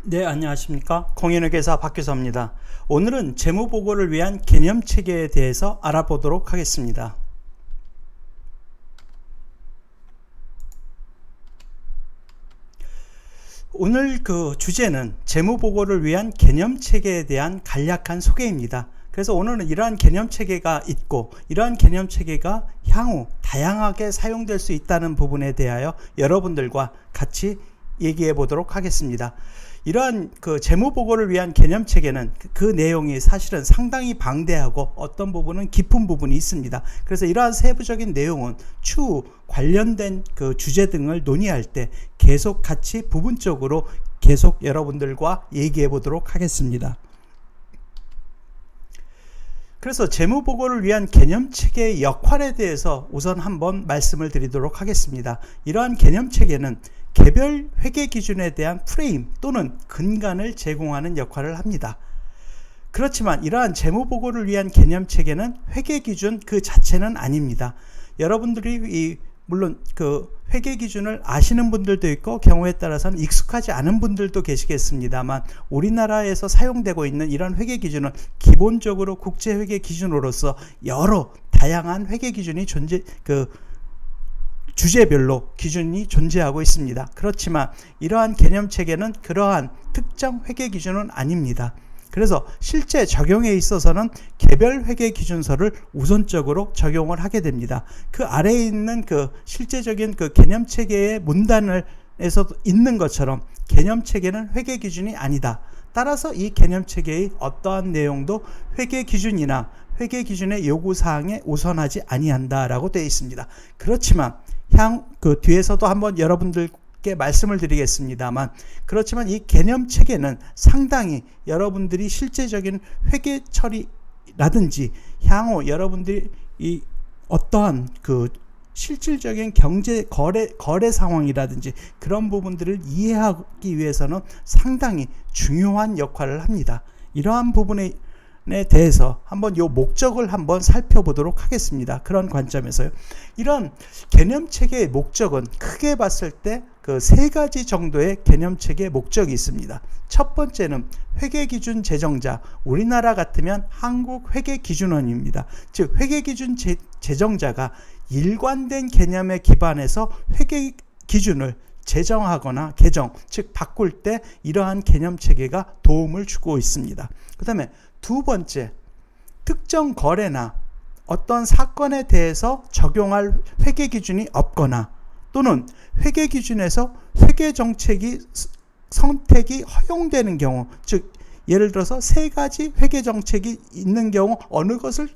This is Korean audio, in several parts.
네, 안녕하십니까. 공인회계사 박교사입니다. 오늘은 재무보고를 위한 개념체계에 대해서 알아보도록 하겠습니다. 오늘 주제는 재무보고를 위한 개념체계에 대한 간략한 소개입니다. 그래서 오늘은 이러한 개념체계가 있고 이러한 개념체계가 향후 다양하게 사용될 수 있다는 부분에 대하여 여러분들과 같이 얘기해 보도록 하겠습니다. 이러한 재무보고를 위한 개념체계는 그 내용이 사실은 상당히 방대하고 어떤 부분은 깊은 부분이 있습니다. 그래서 이러한 세부적인 내용은 추후 관련된 주제 등을 논의할 때 계속 같이 부분적으로 계속 여러분들과 얘기해 보도록 하겠습니다. 그래서 재무보고를 위한 개념체계의 역할에 대해서 우선 한번 말씀을 드리도록 하겠습니다. 이러한 개념체계는 개별 회계기준에 대한 프레임 또는 근간을 제공하는 역할을 합니다. 그렇지만 이러한 재무보고를 위한 개념체계는 회계기준 그 자체는 아닙니다. 여러분들이 물론 회계기준을 아시는 분들도 있고 경우에 따라서는 익숙하지 않은 분들도 계시겠습니다만 우리나라에서 사용되고 있는 이런 회계기준은 기본적으로 국제회계기준으로서 여러 다양한 회계기준이 주제별로 기준이 존재하고 있습니다. 그렇지만 이러한 개념체계는 그러한 특정 회계기준은 아닙니다. 그래서 실제 적용에 있어서는 개별 회계기준서를 우선적으로 적용을 하게 됩니다. 그 아래에 있는 실제적인 개념체계의 문단에서 있는 것처럼 개념체계는 회계기준이 아니다. 따라서 이 개념체계의 어떠한 내용도 회계기준이나 회계기준의 요구사항에 우선하지 아니한다라고 되어 있습니다. 그렇지만 뒤에서도 한번 여러분들께 말씀을 드리겠습니다만 그렇지만 이 개념체계는 상당히 여러분들이 실제적인 회계 처리라든지 향후 여러분들이 이 어떠한 실질적인 경제 거래 상황이라든지 그런 부분들을 이해하기 위해서는 상당히 중요한 역할을 합니다. 이러한 부분에 대해서 한번 요 목적을 한번 살펴보도록 하겠습니다. 그런 관점에서요. 이런 개념체계의 목적은 크게 봤을 때 세 가지 정도의 개념체계의 목적이 있습니다. 첫 번째는 회계기준 제정자, 우리나라 같으면 한국회계기준원입니다. 즉 회계기준 제정자가 일관된 개념에 기반해서 회계기준을 제정하거나 개정, 즉 바꿀 때 이러한 개념체계가 도움을 주고 있습니다. 그 다음에 두 번째, 특정 거래나 어떤 사건에 대해서 적용할 회계기준이 없거나 또는 회계기준에서 회계정책이 선택이 허용되는 경우, 즉 예를 들어서 세 가지 회계정책이 있는 경우 어느 것을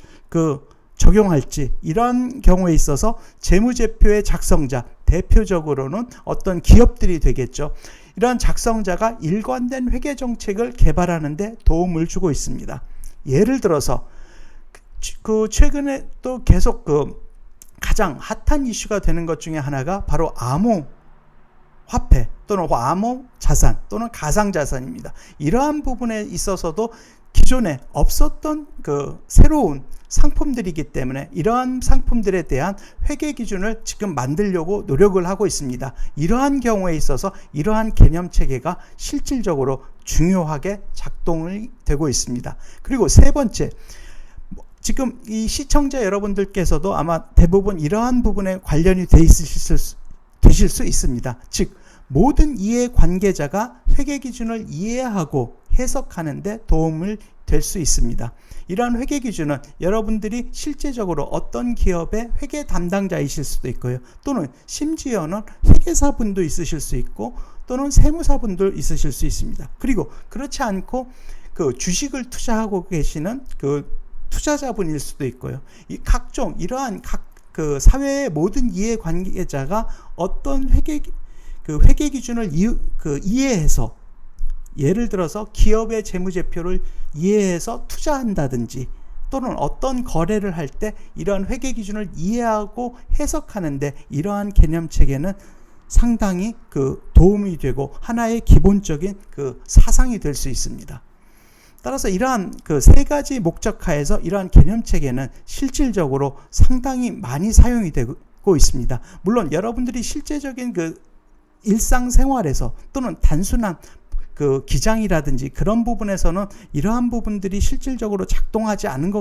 적용할지 이런 경우에 있어서 재무제표의 작성자, 대표적으로는 어떤 기업들이 되겠죠. 이러한 작성자가 일관된 회계정책을 개발하는 데 도움을 주고 있습니다. 예를 들어서 최근에 또 계속 가장 핫한 이슈가 되는 것 중에 하나가 바로 암호화폐 또는 암호자산 또는 가상자산입니다. 이러한 부분에 있어서도 기존에 없었던 새로운 상품들이기 때문에 이러한 상품들에 대한 회계 기준을 지금 만들려고 노력을 하고 있습니다. 이러한 경우에 있어서 이러한 개념 체계가 실질적으로 중요하게 작동이 되고 있습니다. 그리고 세 번째, 지금 이 시청자 여러분들께서도 아마 대부분 이러한 부분에 관련이 되실 수 있습니다. 즉 모든 이해 관계자가 회계 기준을 이해하고 해석하는 데 도움을 될 수 있습니다. 이러한 회계 기준은 여러분들이 실제적으로 어떤 기업의 회계 담당자이실 수도 있고요. 또는 심지어는 회계사분도 있으실 수 있고 또는 세무사분도 있으실 수 있습니다. 그리고 그렇지 않고 주식을 투자하고 계시는 투자자분일 수도 있고요. 이 각종 이러한 사회의 모든 이해 관계자가 어떤 회계 기준을 이해해서 예를 들어서 기업의 재무제표를 이해해서 투자한다든지 또는 어떤 거래를 할 때 이러한 회계 기준을 이해하고 해석하는데 이러한 개념 체계는 상당히 도움이 되고 하나의 기본적인 사상이 될 수 있습니다. 따라서 이러한 세 가지 목적하에서 이러한 개념 체계는 실질적으로 상당히 많이 사용이 되고 있습니다. 물론 여러분들이 실제적인 일상생활에서 또는 단순한 그 기장이라든지 그런 부분에서는 이러한 부분들이 실질적으로 작동하지 않는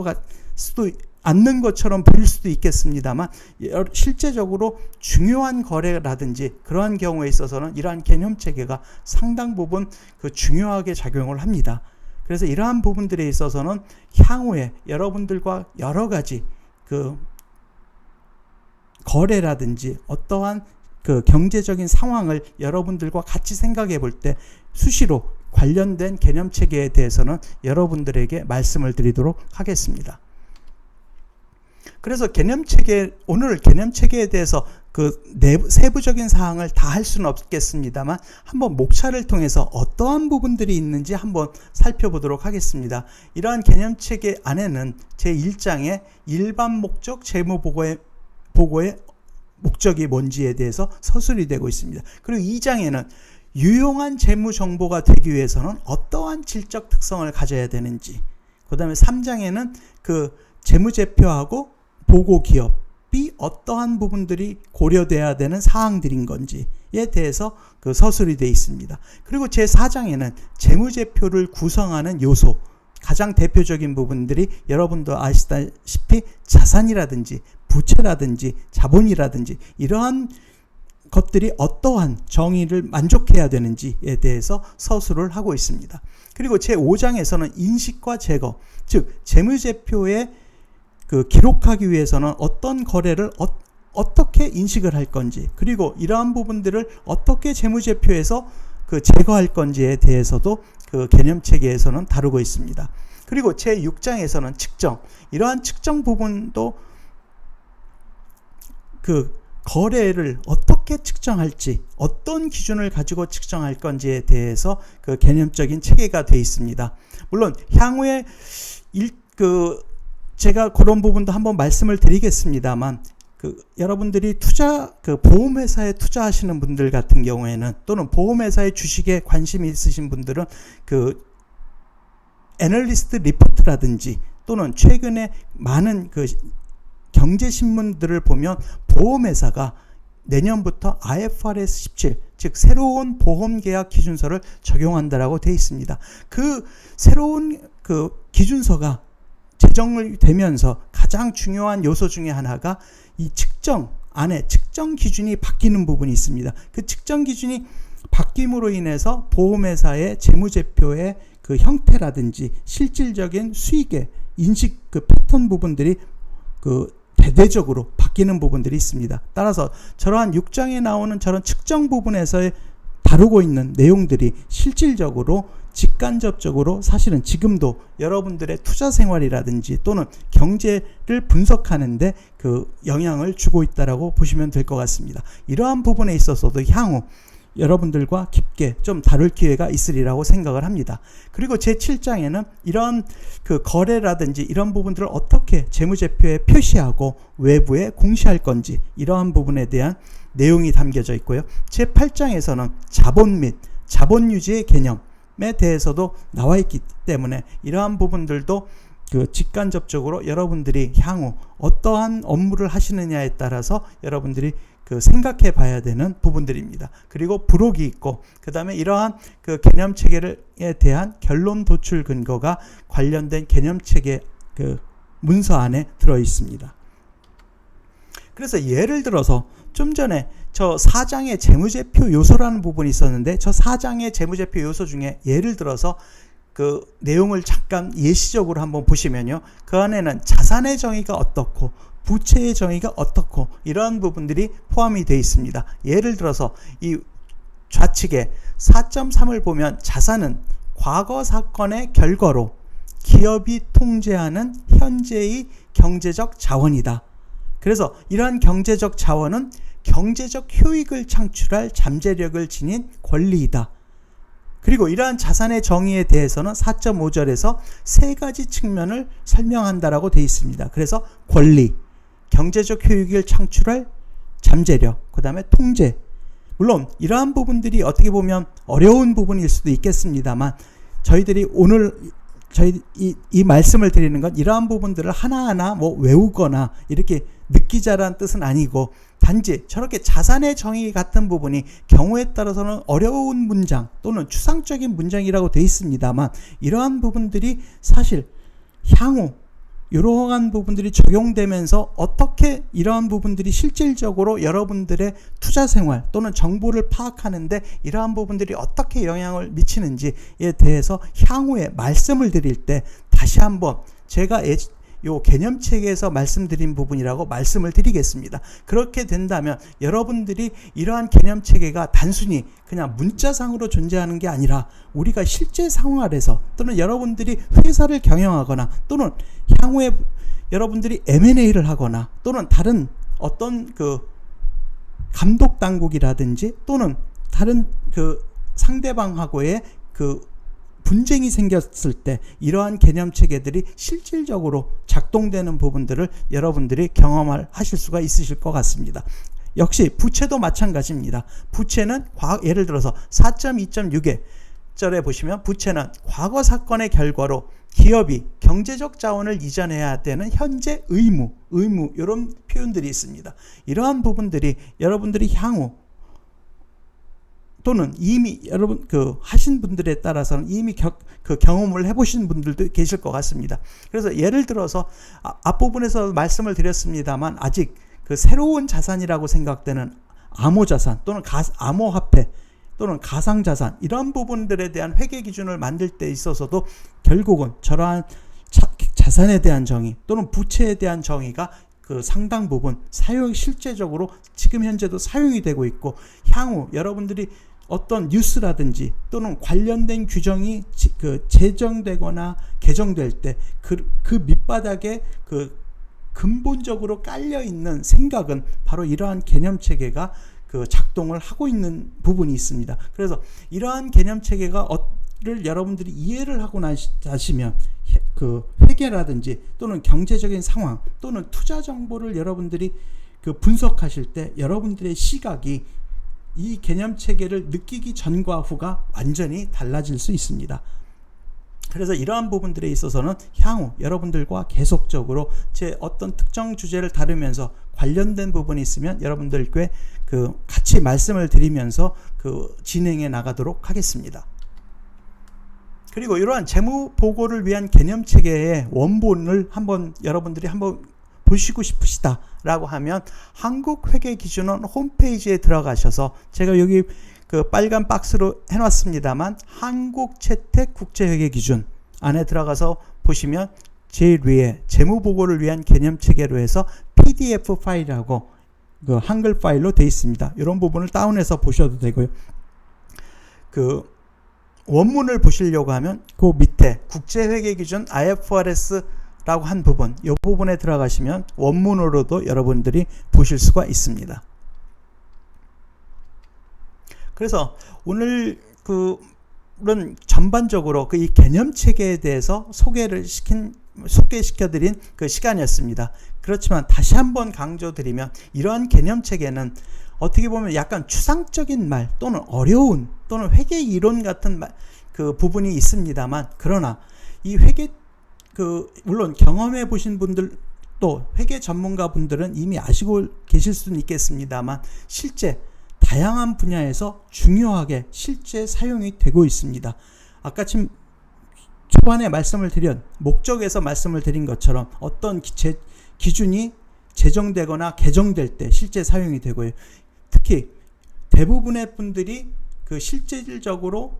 않는 것처럼 보일 수도 있겠습니다만, 실제적으로 중요한 거래라든지 그러한 경우에 있어서는 이러한 개념 체계가 상당 부분 그 중요하게 작용을 합니다. 그래서 이러한 부분들에 있어서는 향후에 여러분들과 여러 가지 그 거래라든지 어떠한 그 경제적인 상황을 여러분들과 같이 생각해 볼 때 수시로 관련된 개념 체계에 대해서는 여러분들에게 말씀을 드리도록 하겠습니다. 그래서 오늘 개념 체계에 대해서 그 세부적인 사항을 다 할 수는 없겠습니다만, 한번 목차를 통해서 어떠한 부분들이 있는지 한번 살펴보도록 하겠습니다. 이러한 개념 체계 안에는 제1장에 일반 목적 재무 보고의 목적이 뭔지에 대해서 서술이 되고 있습니다. 그리고 2장에는 유용한 재무 정보가 되기 위해서는 어떠한 질적 특성을 가져야 되는지, 그 다음에 3장에는 그 재무제표하고 보고 기업이 어떠한 부분들이 고려돼야 되는 사항들인 건지에 대해서 그 서술이 되어 있습니다. 그리고 제4장에는 재무제표를 구성하는 요소, 가장 대표적인 부분들이 여러분도 아시다시피 자산이라든지 부채라든지 자본이라든지 이러한 것들이 어떠한 정의를 만족해야 되는지에 대해서 서술을 하고 있습니다. 그리고 제5장에서는 인식과 제거, 즉 재무제표에 그 기록하기 위해서는 어떤 거래를 어떻게 인식을 할 건지, 그리고 이러한 부분들을 어떻게 재무제표에서 그 제거할 건지에 대해서도 그 개념 체계에서는 다루고 있습니다. 그리고 제6장에서는 측정, 이러한 측정 부분도 그 거래를 어떻게 측정할지, 어떤 기준을 가지고 측정할 건지에 대해서 그 개념적인 체계가 되어 있습니다. 물론 향후에 제가 그런 부분도 한번 말씀을 드리겠습니다만, 여러분들이 보험회사에 투자하시는 분들 같은 경우에는, 또는 보험회사의 주식에 관심이 있으신 분들은 그 애널리스트 리포트라든지 또는 최근에 많은 그 경제신문들을 보면 보험회사가 내년부터 IFRS 17, 즉 새로운 보험계약 기준서를 적용한다라고 되어 있습니다. 그 새로운 그 기준서가 제정이 되면서 가장 중요한 요소 중에 하나가 이 측정 안에 측정 기준이 바뀌는 부분이 있습니다. 그 측정 기준이 바뀜으로 인해서 보험회사의 재무제표의 그 형태라든지 실질적인 수익의 인식 그 패턴 부분들이 그 대대적으로 바뀌는 부분들이 있습니다. 따라서 저러한 6장에 나오는 저런 측정 부분에서 다루고 있는 내용들이 실질적으로 직간접적으로 사실은 지금도 여러분들의 투자 생활이라든지 또는 경제를 분석하는데 그 영향을 주고 있다라고 보시면 될 것 같습니다. 이러한 부분에 있어서도 향후 여러분들과 깊게 좀 다룰 기회가 있으리라고 생각을 합니다. 그리고 제7장에는 이런 그 거래라든지 이런 부분들을 어떻게 재무제표에 표시하고 외부에 공시할 건지, 이러한 부분에 대한 내용이 담겨져 있고요. 제8장에서는 자본 및 자본 유지의 개념에 대해서도 나와 있기 때문에 이러한 부분들도 그 직간접적으로 여러분들이 향후 어떠한 업무를 하시느냐에 따라서 여러분들이 그 생각해 봐야 되는 부분들입니다. 그리고 부록이 있고, 그 다음에 이러한 그 개념 체계에 대한 결론 도출 근거가 관련된 개념 체계 그 문서 안에 들어 있습니다. 그래서 예를 들어서 좀 전에 저 4장의 재무제표 요소라는 부분이 있었는데, 저 4장의 재무제표 요소 중에 예를 들어서 그 내용을 잠깐 예시적으로 한번 보시면요, 그 안에는 자산의 정의가 어떻고 부채의 정의가 어떻고 이러한 부분들이 포함이 되어 있습니다. 예를 들어서 이 좌측에 4.3을 보면 자산은 과거 사건의 결과로 기업이 통제하는 현재의 경제적 자원이다. 그래서 이러한 경제적 자원은 경제적 효익을 창출할 잠재력을 지닌 권리이다. 그리고 이러한 자산의 정의에 대해서는 4.5절에서 세 가지 측면을 설명한다라고 되어 있습니다. 그래서 권리, 경제적 효익을 창출할 잠재력, 그 다음에 통제. 물론 이러한 부분들이 어떻게 보면 어려운 부분일 수도 있겠습니다만, 저희들이 오늘 저희 이 말씀을 드리는 건 이러한 부분들을 하나하나 뭐 외우거나 이렇게 느끼자라는 뜻은 아니고, 단지 저렇게 자산의 정의 같은 부분이 경우에 따라서는 어려운 문장 또는 추상적인 문장이라고 되어 있습니다만, 이러한 부분들이 사실 향후 이러한 부분들이 적용되면서 어떻게 이러한 부분들이 실질적으로 여러분들의 투자 생활 또는 정보를 파악하는데 이러한 부분들이 어떻게 영향을 미치는지에 대해서 향후에 말씀을 드릴 때 다시 한번 제가 요 개념체계에서 말씀드린 부분이라고 말씀을 드리겠습니다. 그렇게 된다면 여러분들이 이러한 개념체계가 단순히 그냥 문자상으로 존재하는 게 아니라 우리가 실제 생활에서 또는 여러분들이 회사를 경영하거나 또는 향후에 여러분들이 M&A를 하거나 또는 다른 어떤 그 감독 당국이라든지 또는 다른 그 상대방하고의 그 분쟁이 생겼을 때 이러한 개념 체계들이 실질적으로 작동되는 부분들을 여러분들이 경험하실 수가 있으실 것 같습니다. 역시 부채도 마찬가지입니다. 부채는 예를 들어서 4.2.6에 절에 보시면 부채는 과거 사건의 결과로 기업이 경제적 자원을 이전해야 되는 현재 의무 이런 표현들이 있습니다. 이러한 부분들이 여러분들이 향후 또는 이미 여러분 하신 분들에 따라서는 이미 그 경험을 해보신 분들도 계실 것 같습니다. 그래서 예를 들어서 앞부분에서 말씀을 드렸습니다만 아직 그 새로운 자산이라고 생각되는 암호자산 또는 암호화폐 또는 가상자산 이런 부분들에 대한 회계 기준을 만들 때 있어서도 결국은 저러한 자산에 대한 정의 또는 부채에 대한 정의가 그 상당 부분 실제적으로 지금 현재도 사용이 되고 있고, 향후 여러분들이 어떤 뉴스라든지 또는 관련된 규정이 제정되거나 개정될 때 그 밑바닥에 그 근본적으로 깔려 있는 생각은 바로 이러한 개념 체계가 그 작동을 하고 있는 부분이 있습니다. 그래서 이러한 개념 체계가 를 여러분들이 이해를 하고 나시면 그 회계라든지 또는 경제적인 상황 또는 투자 정보를 여러분들이 그 분석하실 때 여러분들의 시각이 이 개념 체계를 느끼기 전과 후가 완전히 달라질 수 있습니다. 그래서 이러한 부분들에 있어서는 향후 여러분들과 계속적으로 제 어떤 특정 주제를 다루면서 관련된 부분이 있으면 여러분들께 그 같이 말씀을 드리면서 그 진행해 나가도록 하겠습니다. 그리고 이러한 재무 보고를 위한 개념 체계의 원본을 여러분들이 한번 보시고 싶으시다라고 하면 한국회계기준원 홈페이지에 들어가셔서 제가 여기 그 빨간 박스로 해놨습니다만 한국채택국제회계기준 안에 들어가서 보시면 제일 위에 재무보고를 위한 개념체계로 해서 PDF 파일하고 그 한글 파일로 되어 있습니다. 이런 부분을 다운해서 보셔도 되고요. 그 원문을 보시려고 하면 그 밑에 국제회계기준 IFRS라고 한 부분, 이 부분에 들어가시면 원문으로도 여러분들이 보실 수가 있습니다. 그래서 오늘 그런 전반적으로 이 개념 체계에 대해서 소개시켜드린 그 시간이었습니다. 그렇지만 다시 한번 강조드리면 이러한 개념 체계는 어떻게 보면 약간 추상적인 말 또는 어려운 또는 회계 이론 같은 그 부분이 있습니다만, 그러나 이 회계 물론 경험해 보신 분들 또 회계 전문가 분들은 이미 아시고 계실 수는 있겠습니다만 실제 다양한 분야에서 중요하게 실제 사용이 되고 있습니다. 아까 지금 초반에 목적에서 말씀을 드린 것처럼 어떤 기준이 제정되거나 개정될 때 실제 사용이 되고요. 특히 대부분의 분들이 실질적으로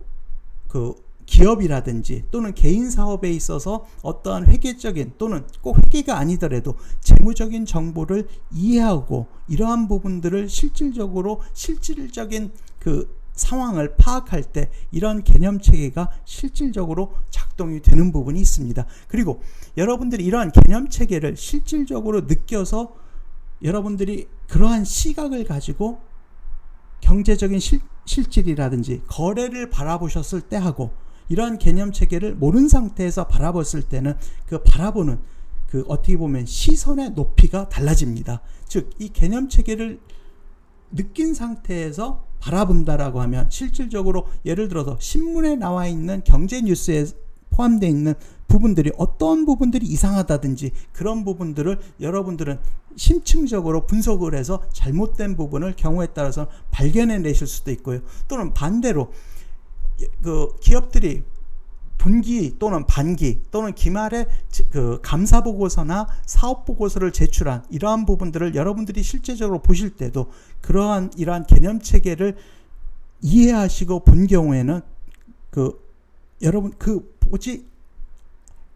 기업이라든지 또는 개인 사업에 있어서 어떠한 회계적인 또는 꼭 회계가 아니더라도 재무적인 정보를 이해하고 이러한 부분들을 실질적인 그 상황을 파악할 때 이런 개념 체계가 실질적으로 작동이 되는 부분이 있습니다. 그리고 여러분들이 이러한 개념 체계를 실질적으로 느껴서 여러분들이 그러한 시각을 가지고 경제적인 실질이라든지 거래를 바라보셨을 때 하고 이러한 개념 체계를 모르는 상태에서 바라봤을 때는 그 바라보는 어떻게 보면 시선의 높이가 달라집니다. 즉, 이 개념 체계를 느낀 상태에서 바라본다라고 하면 실질적으로 예를 들어서 신문에 나와 있는 경제 뉴스에 포함되어 있는 부분들이 어떤 부분들이 이상하다든지 그런 부분들을 여러분들은 심층적으로 분석을 해서 잘못된 부분을 경우에 따라서 발견해 내실 수도 있고요. 또는 반대로 그 기업들이 분기 또는 반기 또는 기말에 그 감사 보고서나 사업 보고서를 제출한 이러한 부분들을 여러분들이 실제적으로 보실 때도 이러한 개념 체계를 이해하시고 본 경우에는 여러분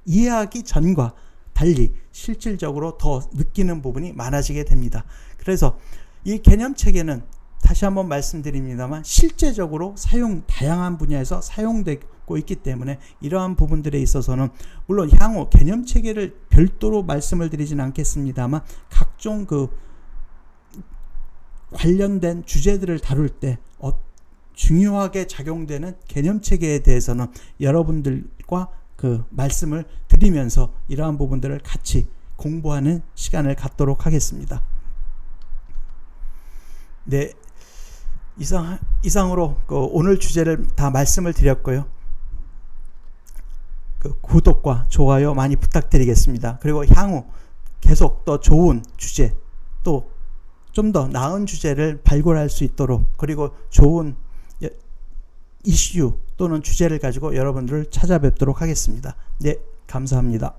이해하기 전과 달리 실질적으로 더 느끼는 부분이 많아지게 됩니다. 그래서 이 개념 체계는 다시 한번 말씀드립니다만 실제적으로 다양한 분야에서 사용되고 있기 때문에 이러한 부분들에 있어서는 물론 향후 개념 체계를 별도로 말씀을 드리진 않겠습니다만 각종 관련된 주제들을 다룰 때 중요하게 작용되는 개념 체계에 대해서는 여러분들과 말씀을 드리면서 이러한 부분들을 같이 공부하는 시간을 갖도록 하겠습니다. 네, 이상으로 오늘 주제를 다 말씀을 드렸고요. 구독과 좋아요 많이 부탁드리겠습니다. 그리고 향후 계속 더 좋은 주제, 또 좀 더 나은 주제를 발굴할 수 있도록, 그리고 좋은 이슈 또는 주제를 가지고 여러분들을 찾아뵙도록 하겠습니다. 네, 감사합니다.